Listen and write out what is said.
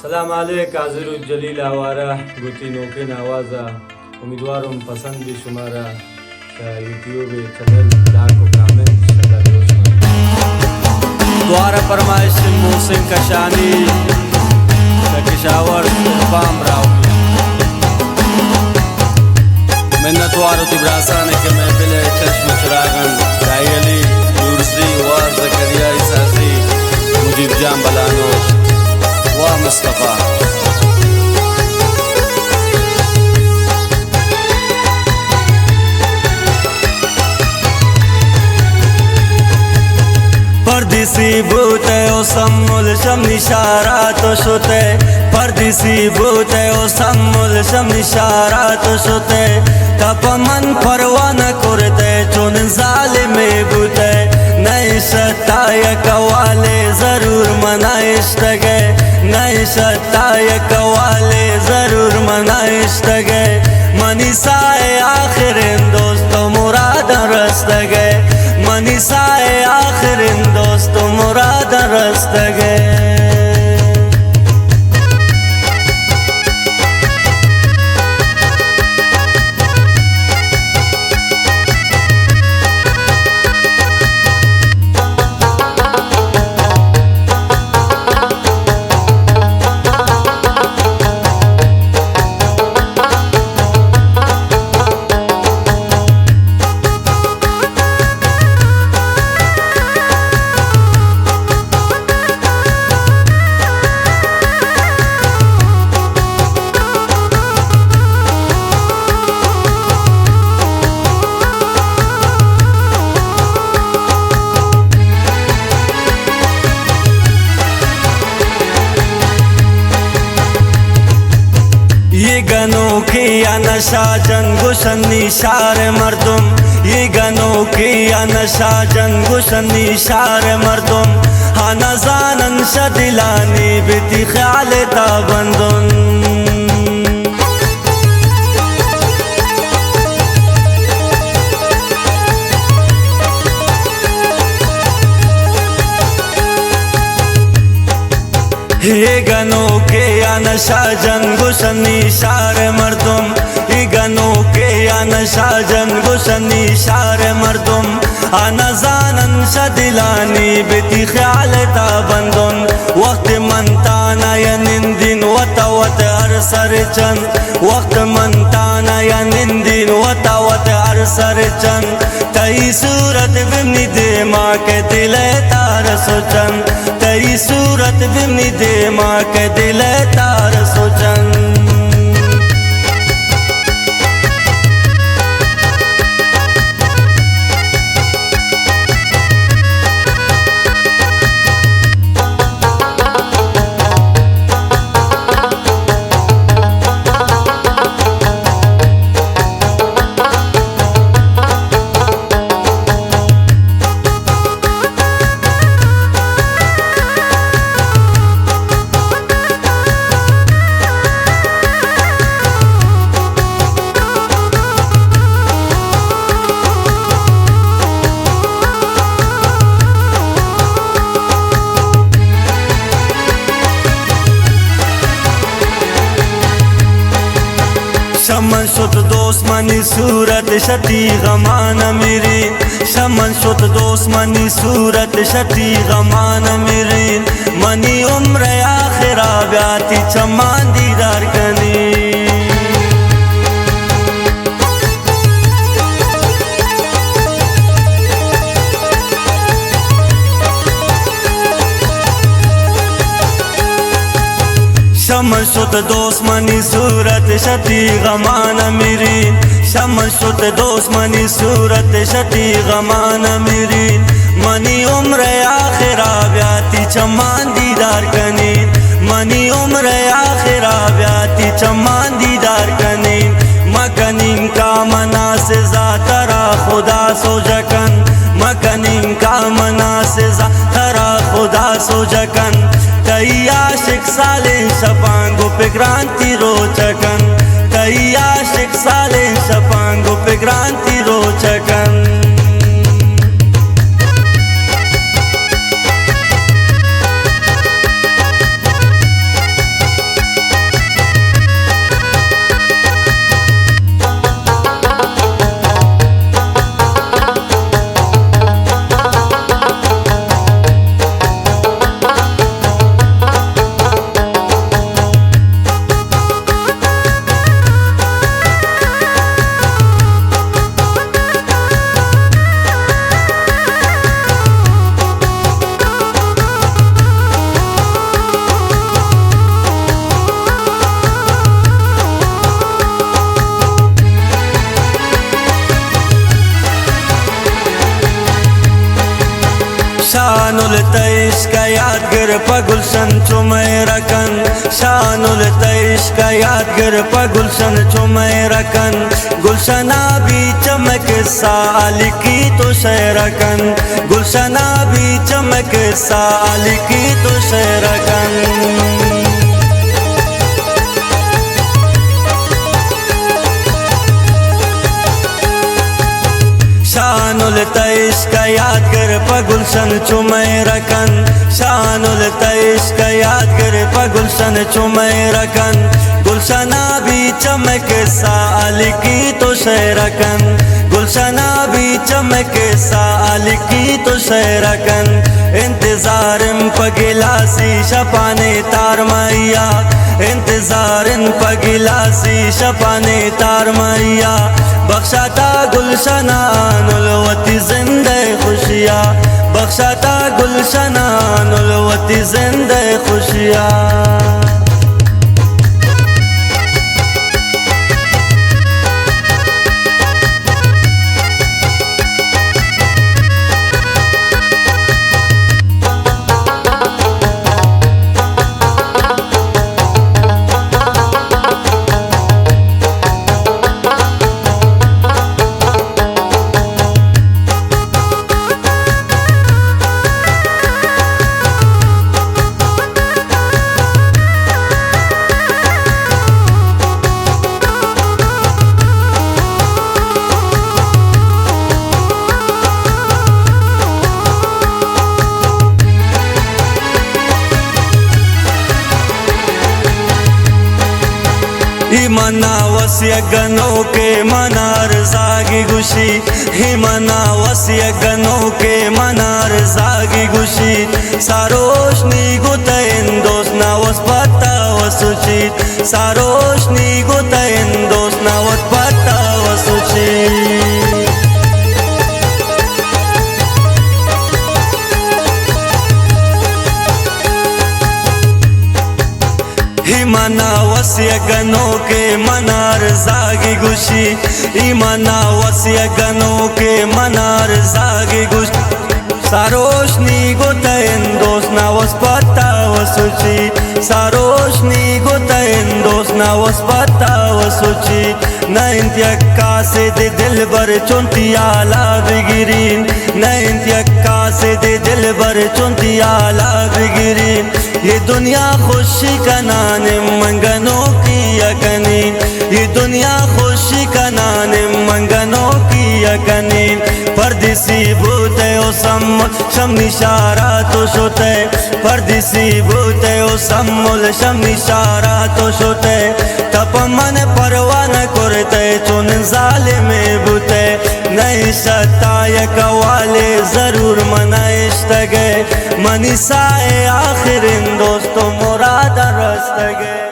सलाम अलैक हाजिर जलील आवारा गुती नोके नवाजा उम्मीदवारों पसंद भी शुमारा यूट्यूब चैनल डाको कमेंट शदा द्वारा फरमाइश मोहसिन कशानी कशावर पाम राव मिन्नतवार तिब्रासान के महफिल चश्म चरागन दायली दूरसी व ज़करिया इसासी मुजीब जाम बलानोश व मुस्तफ़ा परदेसी भूते ओ सम्मुल शम निशारा तो शुते परदेसी भूते ओ सम्मुल शम निशारा तो शुते तपमन परवान करते चुन जालिमे भूते नई सताय कवाले जरूर मनाइश्तगे नई सताय कवाले जरूर मनाइश्तगे मनीसाए आखिरिन दोस्तों मुराद रस्तगे मनीसाए आखिरिन दोस्तों मुराद रस्तगे ये गनों की या नशा जंगुशन निशार मर्दुम ये गनों की या नशा जंगुशन निशार मर्दुम हाना जानन शदिलानी बिती ख्याल ताबंदुन ये गनों के या नशा जंगुशन निशार मर्दुम ये गनों के या नशा जंगुशन निशार मर्दुम आना जानन शदिलानी बिती ख्याल ताबंदुन वक्त मनताना या निंदिन वत अरसर चंद वक्त मनताना या निंदिन वत अरसर चंद तई सूरत बिमनी दे माँ के दिले तार सोचन तई सूरत बिमनी दे माँ के दिले तार सोचन शमन शुत दोस्त मनी सूरत शती गमान मेरी शमन शुत दोस्त मनी सूरत शती गमान मेरी मनी उम्र आखिरा ब्याती चमान दीदार कनी शमन शुत दोस्त मनी सूरत शती गमान मेरी शमन शुत दोस्त मनी सूरत शती गमान मेरी मनी उम्र आखिरा ब्याती चमान दीदार कनी मनी उम्र आखिरा ब्याती चमान दीदार कनी मकनिन का मना से जातरा खुदा सो जकन मकनिन का मना से जातरा खुदा सो जकन तई आशिक साले शपांगो पे क्रांति रोचकन तई आशिक साले शपांगो पे क्रांति रोचकन यादगर पगुलशन चुमय रकन शानुल तैश का यादगर पगुलशन चुमय रकन गुलशना भी चमक साल की तो शहरकन गुलशना भी चमक साल की तो शहरकन शानुल तैश का यादगर पगुलशन चुमय रकन शानुल तैश का यादगर पगुलशन चुमय रकन गुलशना भी चमक साल की तो शहरकन गुलशना भी चमक साल की तो शहरकन इंतजारन पगिलासी शपाने तार मैया इंतजारन पगिलासी शपाने तार मैया बख्शाता गुलशना नुलवती जिंदे खुशियाँ बख्शाता गुलशना नुलवती जिंदे खुशियाँ हिमना वसिय गनों के मनार जागी गुशी हिमना वसिय गनों के मनार जागी गुशी सारोशनी गुतैन दोस्त ना वस पत्ता वसुचित सारोशनी गुतैन दोस्त ना वस पत्ता वसुचित हिमना वसिय गनों के मनार जागी गुशी हिमना वसिय गनों के मनार जागी गुशी सारोशनी गुतैन दोस्त ना वस पत्ता वसुची सारोशनी गुतैन दोस्त ना वस पत्ता वसुची नैन्त्यक्का से दे दिल बर चुनती आला बिगिरीन नैन्त्यक्का से दे दिल बर चुनती आला बिगिरीन ये दुनिया खुशी का नाने मंगनों की यकनीन ये दुनिया खुशी का नाने मंगनों की यकनीन परदेसी भूते ओ शम निशारा तो शोते परदेसी भूते ओ शम निशारा तो शोते तप मन परवान करते चुन जालिमे भूते नहीं सताय कवाले जरूर मनाइश्तगे मनीषाए आखिर इन दोस्तों मुराद रस्तगे।